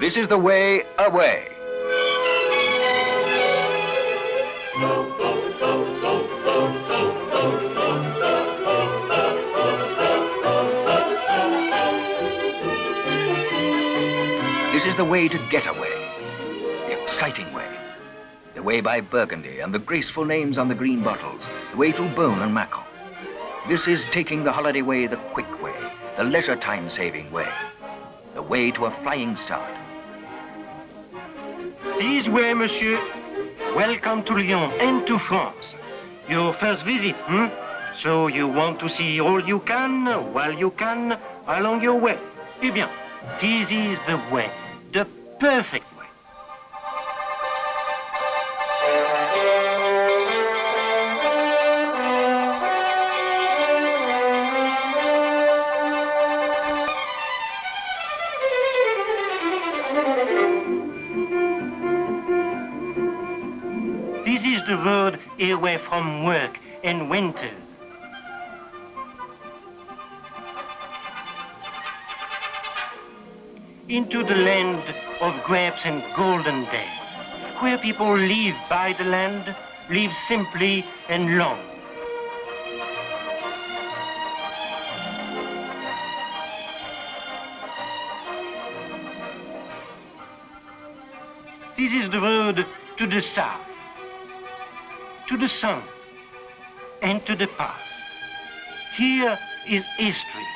This is the way away. This is the way to get away, the exciting way. The way by Burgundy and the graceful names on the green bottles, the way through Beaune and Mâcon. This is taking the holiday way the quick way, the leisure time-saving way, the way to a flying start. This way, monsieur. Welcome to Lyon and to France. Your first visit, So you want to see all you can, while you can, along your way. Eh bien, this is the way, the perfect way. This is the road away from work and winters. Into the land of grapes and golden days, where people live by the land, live simply and long. This is the road to the south, to the sun, and to the past. Here is history,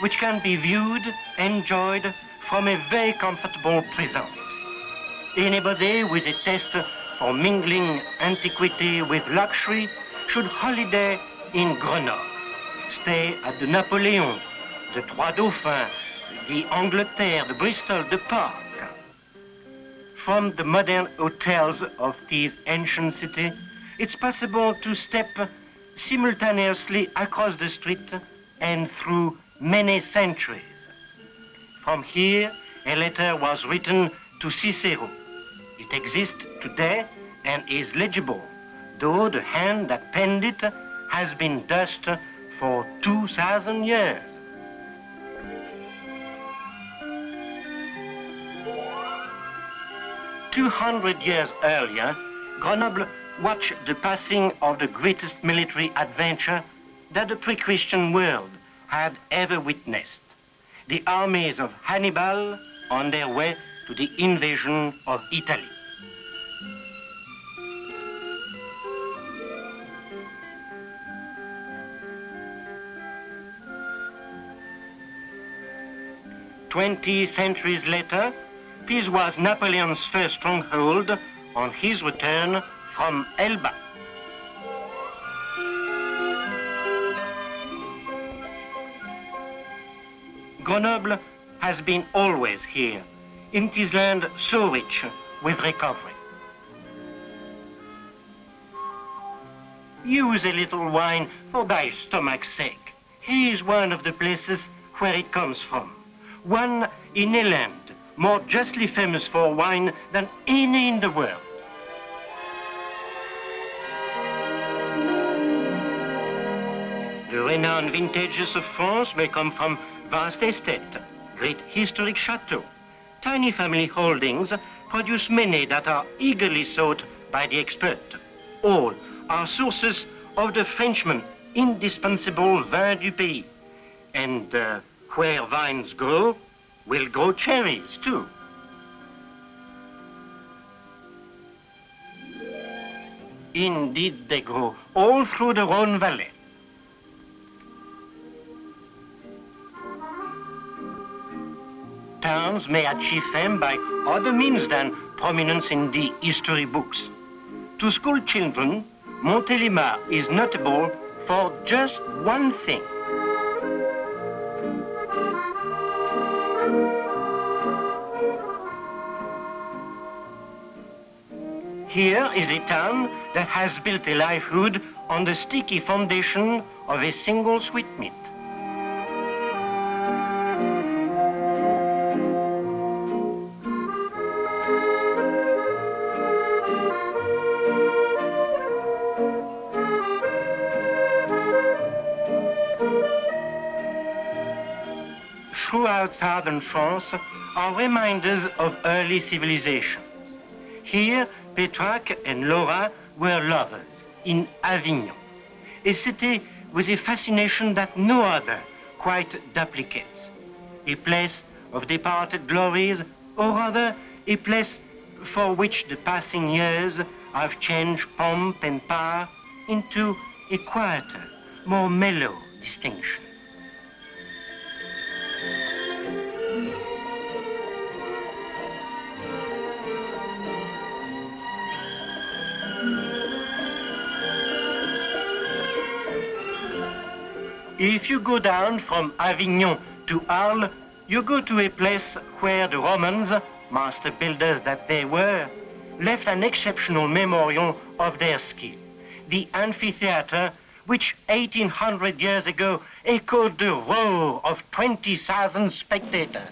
which can be viewed, enjoyed from a very comfortable present. Anybody with a taste for mingling antiquity with luxury should holiday in Grenoble, stay at the Napoléon, the Trois Dauphins, the Angleterre, the Bristol, the Park. From the modern hotels of this ancient city, it's possible to step simultaneously across the street and through many centuries. From here, a letter was written to Cicero. It exists today and is legible, though the hand that penned it has been dust for 2,000 years. "200 years earlier, Grenoble watched the passing of the greatest military adventure that the pre-Christian world had ever witnessed. The armies of Hannibal on their way to the invasion of Italy. "20 centuries later, this was Napoleon's first stronghold on his return from Elba. Grenoble has been always here, in this land so rich with recovery. Use a little wine for thy stomach's sake. Here is one of the places where it comes from. One in a land more justly famous for wine than any in the world. The renowned vintages of France may come from vast estates, great historic chateaux. Tiny family holdings produce many that are eagerly sought by the expert. All are sources of the Frenchman indispensable vin du pays. And where vines grow, will grow cherries too. Indeed, they grow all through the Rhone Valley. Towns may achieve fame by other means than prominence in the history books. To school children, Montélimar is notable for just one thing. Here is a town that has built a livelihood on the sticky foundation of a single sweetmeat. Throughout southern France, are reminders of early civilizations. Here, Petrarch and Laura were lovers in Avignon, a city with a fascination that no other quite duplicates, a place of departed glories, or rather a place for which the passing years have changed pomp and power into a quieter, more mellow distinction. If you go down from Avignon to Arles, you go to a place where the Romans, master builders that they were, left an exceptional memorial of their skill. The amphitheater, which 1800 years ago echoed the roar of 20,000 spectators.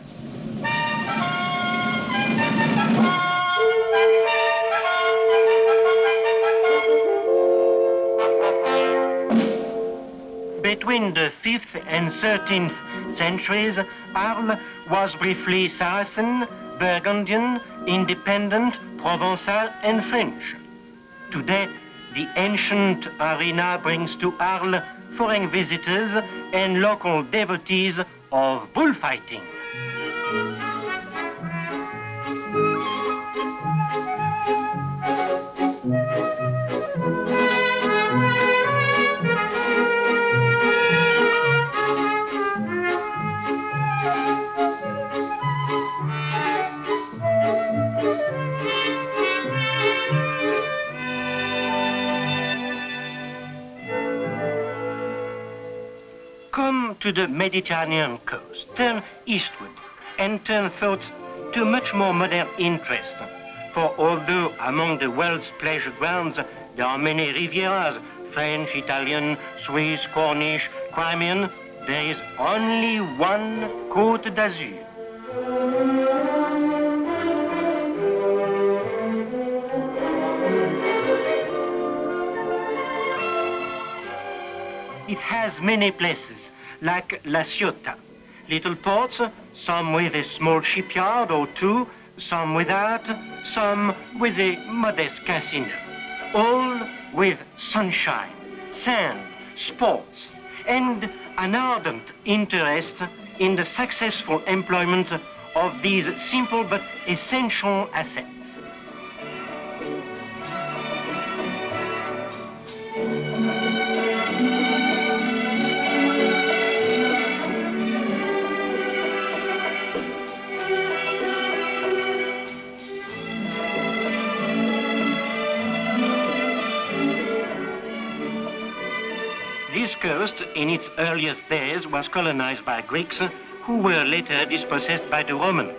Between the 5th and 13th centuries, Arles was briefly Saracen, Burgundian, independent, Provençal, and French. Today, the ancient arena brings to Arles foreign visitors and local devotees of bullfighting. Come to the Mediterranean coast, turn eastward, and turn thoughts to much more modern interest. For although among the world's pleasure grounds there are many Rivieras, French, Italian, Swiss, Cornish, Crimean, there is only one Côte d'Azur. It has many places, like La Ciotat, little ports, some with a small shipyard or two, some without, some with a modest casino, all with sunshine, sand, sports, and an ardent interest in the successful employment of these simple but essential assets. This coast, in its earliest days, was colonized by Greeks, who were later dispossessed by the Romans.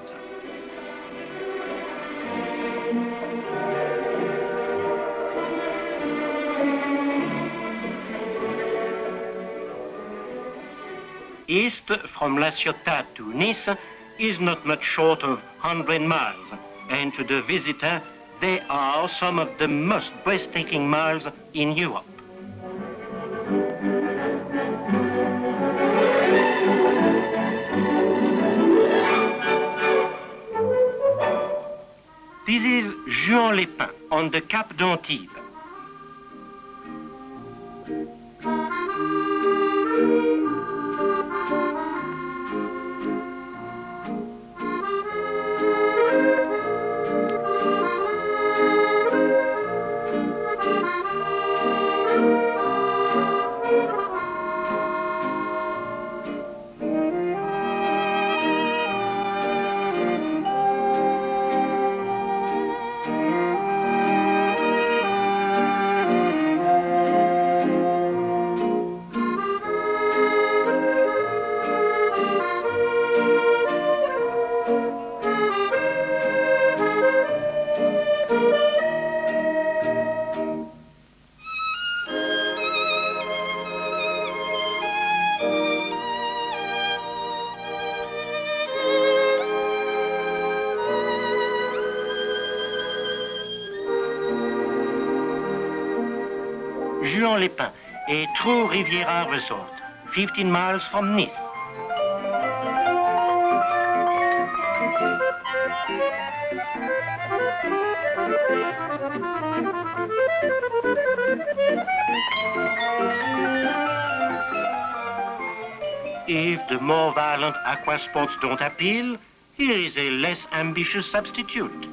East from La Ciotat to Nice is not much short of 100 miles, and to the visitor, they are some of the most breathtaking miles in Europe. This is Juan-les-Pins on the Cap d'Antibes. Juan-les-Pins, a true Riviera resort, 15 miles from Nice. If the more violent aqua sports don't appeal, here is a less ambitious substitute.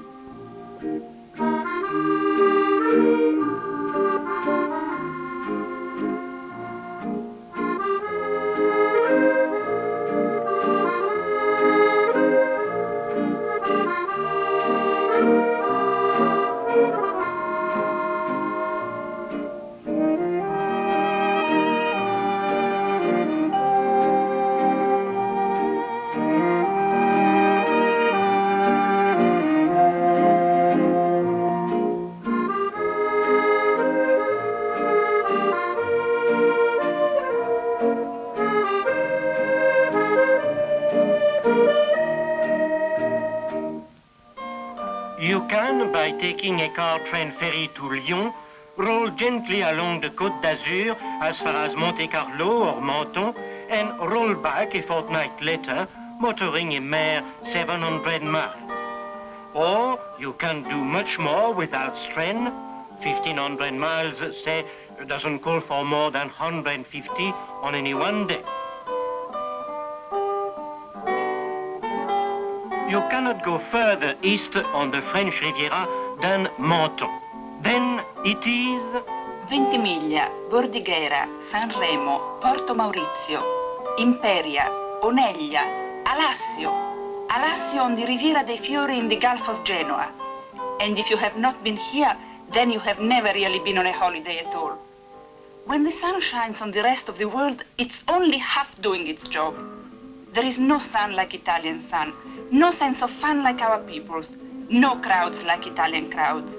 You can, by taking a car train ferry to Lyon, roll gently along the Côte d'Azur as far as Monte Carlo or Menton, and roll back a fortnight later, motoring a mere 700 miles. Or you can do much more without strain. 1,500 miles, say, doesn't call for more than 150 on any one day. You cannot go further east on the French Riviera than Menton. Then it is Ventimiglia, Bordighera, Sanremo, Porto Maurizio, Imperia, Oneglia, Alassio. Alassio on the Riviera dei Fiori in the Gulf of Genoa. And if you have not been here, then you have never really been on a holiday at all. When the sun shines on the rest of the world, it's only half doing its job. There is no sun like Italian sun, no sense of fun like our people's, no crowds like Italian crowds.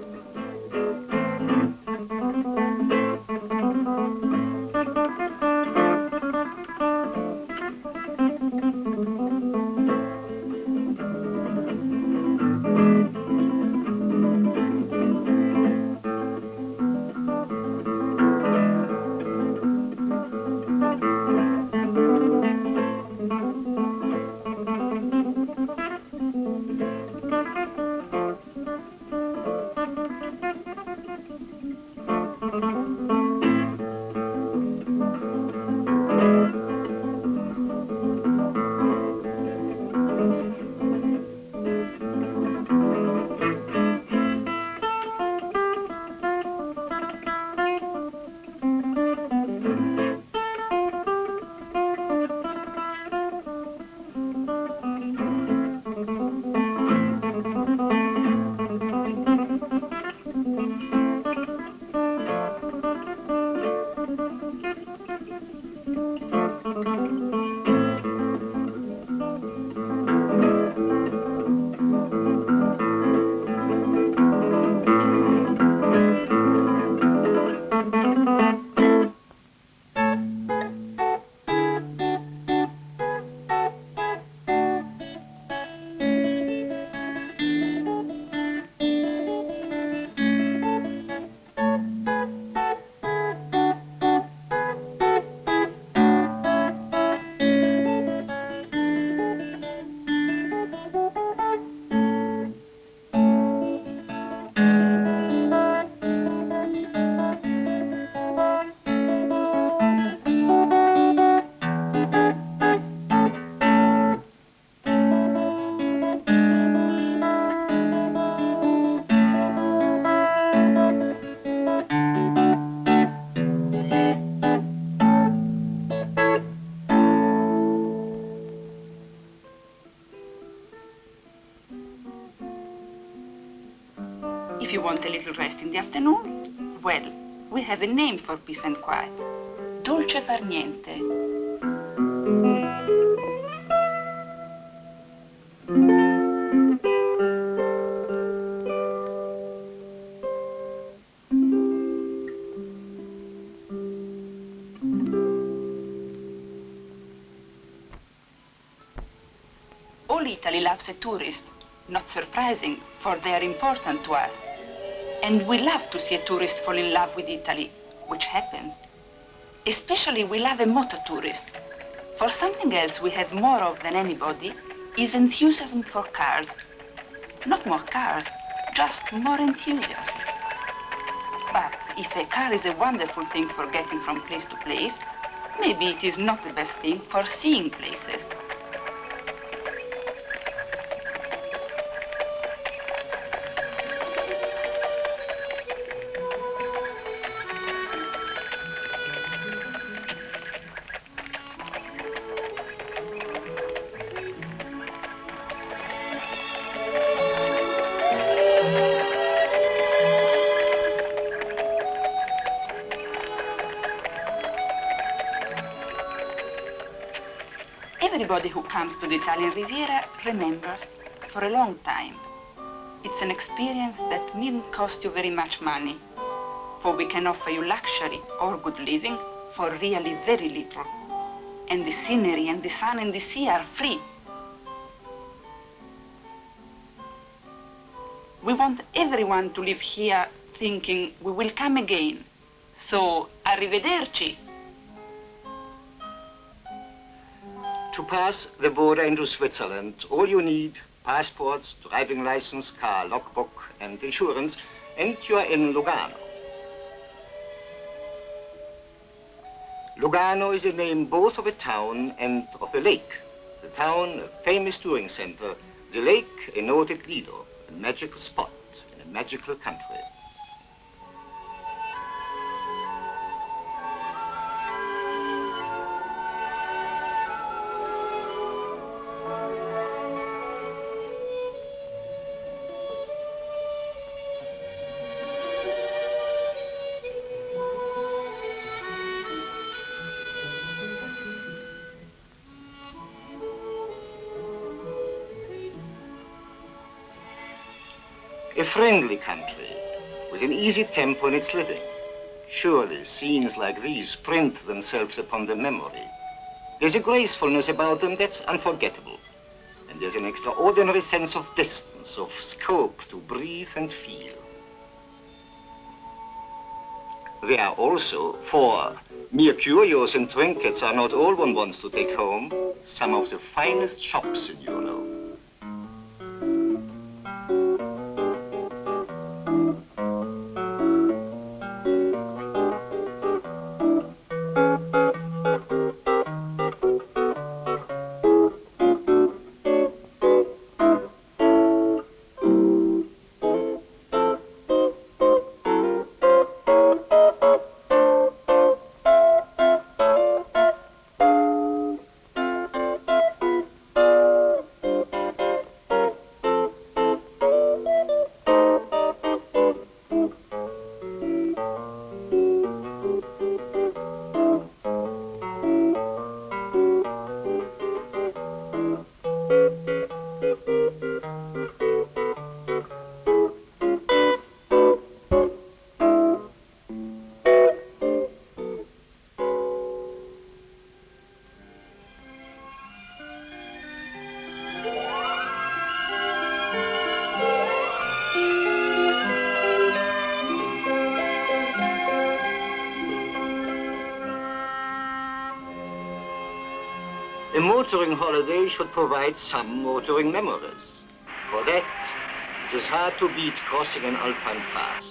If you want a little rest in the afternoon, well, we have a name for peace and quiet. Dolce far niente. All Italy loves a tourist. Not surprising, for they are important to us. And we love to see a tourist fall in love with Italy, which happens. Especially we love a motor tourist. For something else we have more of than anybody is enthusiasm for cars. Not more cars, just more enthusiasm. But if a car is a wonderful thing for getting from place to place, maybe it is not the best thing for seeing places. Everybody who comes to the Italian Riviera remembers for a long time. It's an experience that needn't cost you very much money, for we can offer you luxury or good living for really very little. And the scenery and the sun and the sea are free. We want everyone to live here thinking we will come again. So, arrivederci. To pass the border into Switzerland, all you need, passports, driving license, car, logbook, and insurance, and you are in Lugano. Lugano is the name both of a town and of a lake. The town, a famous touring center, the lake, a noted lido, a magical spot in a magical country. A friendly country, with an easy tempo in its living. Surely scenes like these print themselves upon the memory. There's a gracefulness about them that's unforgettable. And there's an extraordinary sense of distance, of scope to breathe and feel. There are also, for mere curios and trinkets are not all one wants to take home, some of the finest shops in Europe. A motoring holiday should provide some motoring memories. For that, it is hard to beat crossing an Alpine pass.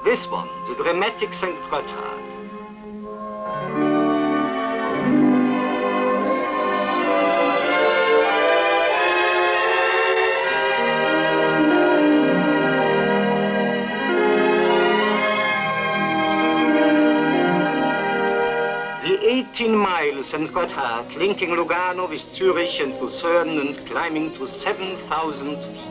This one, the dramatic St. Gotthard. The 18 miles St. Gotthard, linking Lugano with Zurich and Lucerne and climbing to 7,000 feet.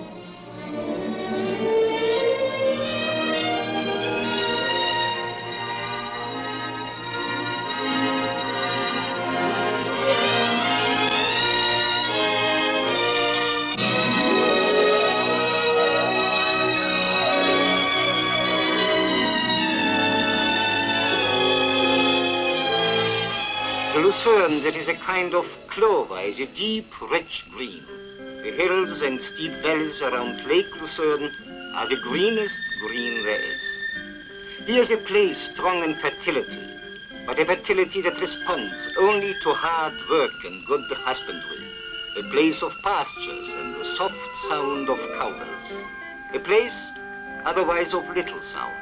The Lucerne, that is a kind of clover, is a deep, rich green. The hills and steep valleys around Lake Lucerne are the greenest green there is. Here's a place strong in fertility, but a fertility that responds only to hard work and good husbandry. a place of pastures and the soft sound of cow bells, a place otherwise of little sound,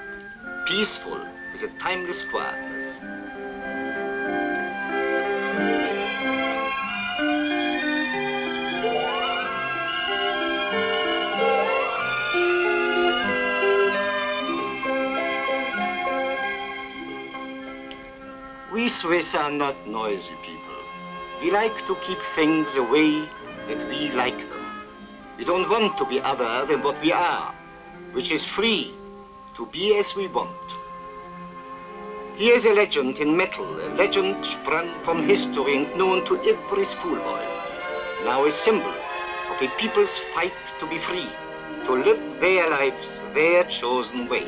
peaceful with a timeless quietness. We Swiss are not noisy people. We like to keep things the way that we like them. We don't want to be other than what we are, which is free to be as we want. Here's a legend in metal, a legend sprung from history and known to every schoolboy. Now a symbol of a people's fight to be free, to live their lives their chosen way.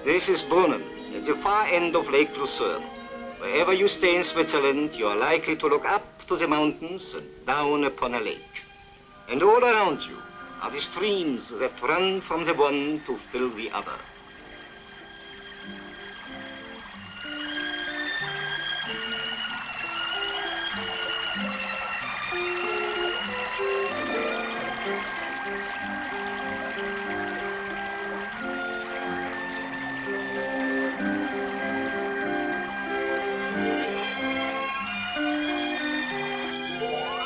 This is Brunnen, at the far end of Lake Lucerne. Wherever you stay in Switzerland, you are likely to look up to the mountains and down upon a lake. And all around you are the streams that run from the one to fill the other.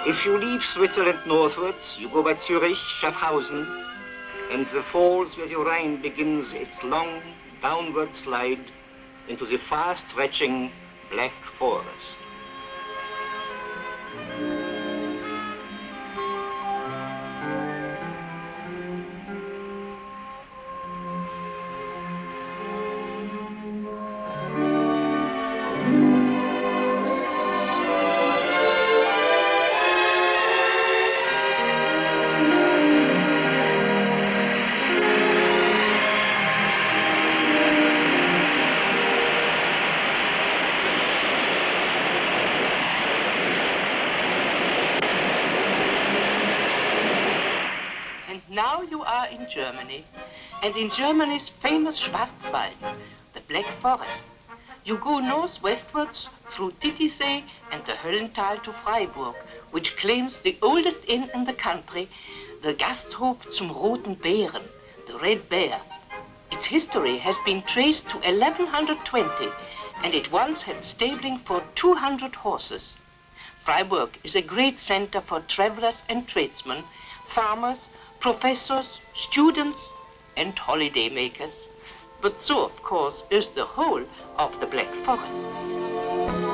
If you leave Switzerland northwards, you go by Zurich, Schaffhausen, and the falls where the Rhine begins its long downward slide into the far-stretching Black Forest. Now you are in Germany, and in Germany's famous Schwarzwald, the Black Forest. You go northwestwards through Titisee and the Höllental to Freiburg, which claims the oldest inn in the country, the Gasthof zum Roten Bären, the Red Bear. Its history has been traced to 1120, and it once had stabling for 200 horses. Freiburg is a great center for travelers and tradesmen, farmers, professors, students, and holiday makers. But so, of course, is the whole of the Black Forest.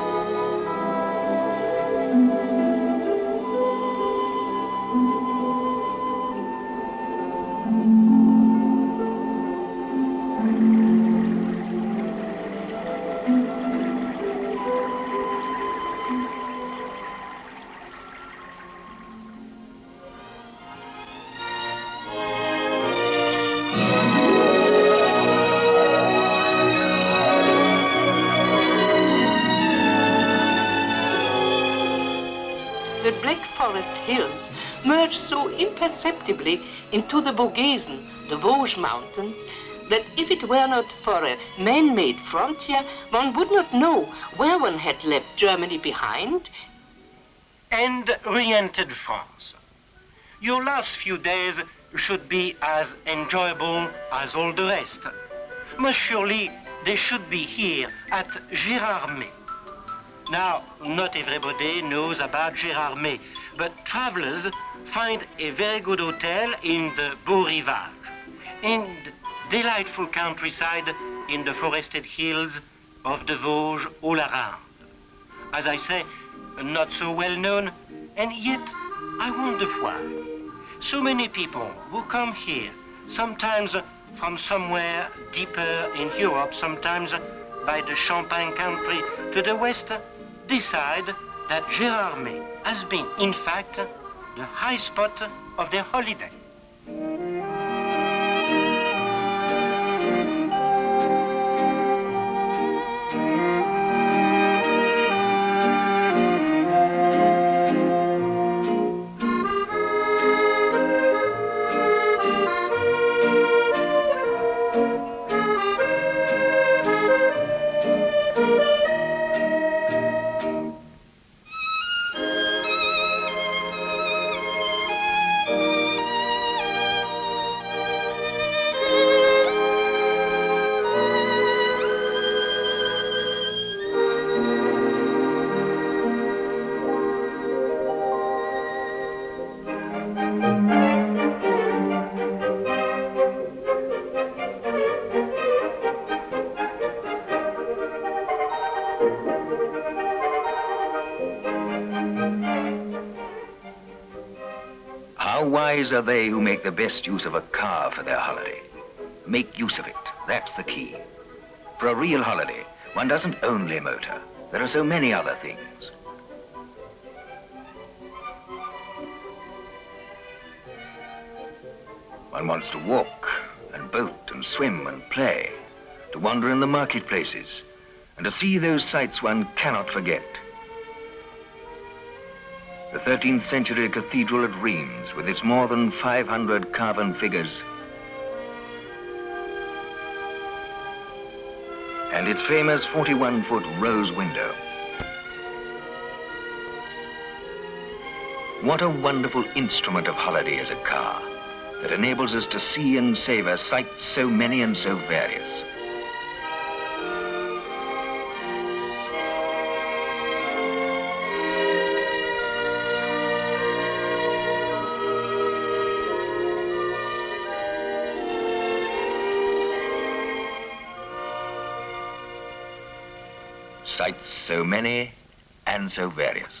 The Black Forest hills merge so imperceptibly into the Vogesen, the Vosges Mountains, that if it were not for a man-made frontier, one would not know where one had left Germany behind and re-entered France. Your last few days should be as enjoyable as all the rest. Most surely they should be here at Gérardmer. Now, not everybody knows about Gérardmer, but travelers find a very good hotel in the Beau Rivage, and delightful countryside in the forested hills of the Vosges all around. As I say, not so well known, and yet I wonder why. So many people who come here, sometimes from somewhere deeper in Europe, sometimes by the Champagne country to the west, decide that Gérardmer has been, in fact, the high spot of their holiday. How wise are they who make the best use of a car for their holiday? Make use of it. That's the key. For a real holiday, one doesn't only motor. There are so many other things. One wants to walk and boat and swim and play, to wander in the marketplaces, and to see those sights one cannot forget. The 13th century cathedral at Rheims, with its more than 500 carven figures, and its famous 41-foot rose window. What a wonderful instrument of holiday is a car that enables us to see and savor sights so many and so various. Sights so many and so various.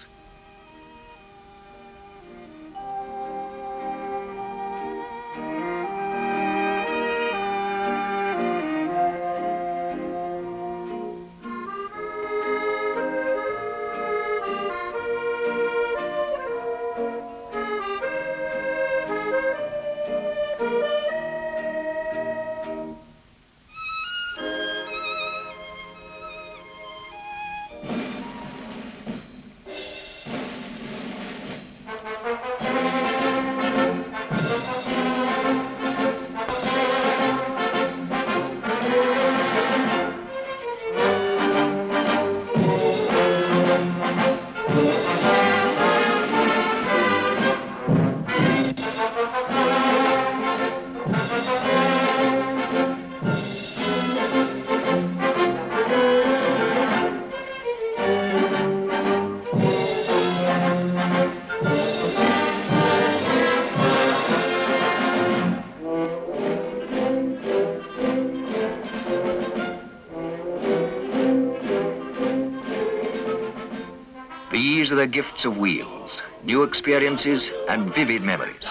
These are the gifts of wheels, new experiences and vivid memories.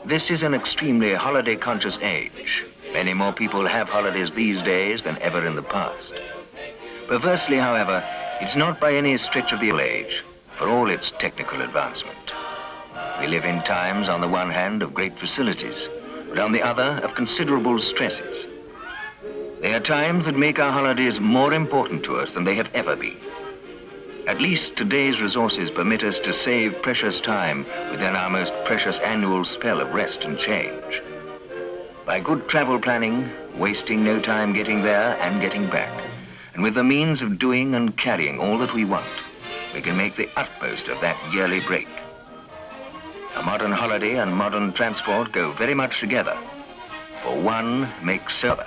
This is an extremely holiday-conscious age. Many more people have holidays these days than ever in the past. Perversely, however, it's not by any stretch of the age, for all its technical advancement. We live in times, on the one hand, of great facilities, but on the other, of considerable stresses. They are times that make our holidays more important to us than they have ever been. At least today's resources permit us to save precious time within our most precious annual spell of rest and change. By good travel planning, wasting no time getting there and getting back, and with the means of doing and carrying all that we want, we can make the utmost of that yearly break. A modern holiday and modern transport go very much together, for one makes the other.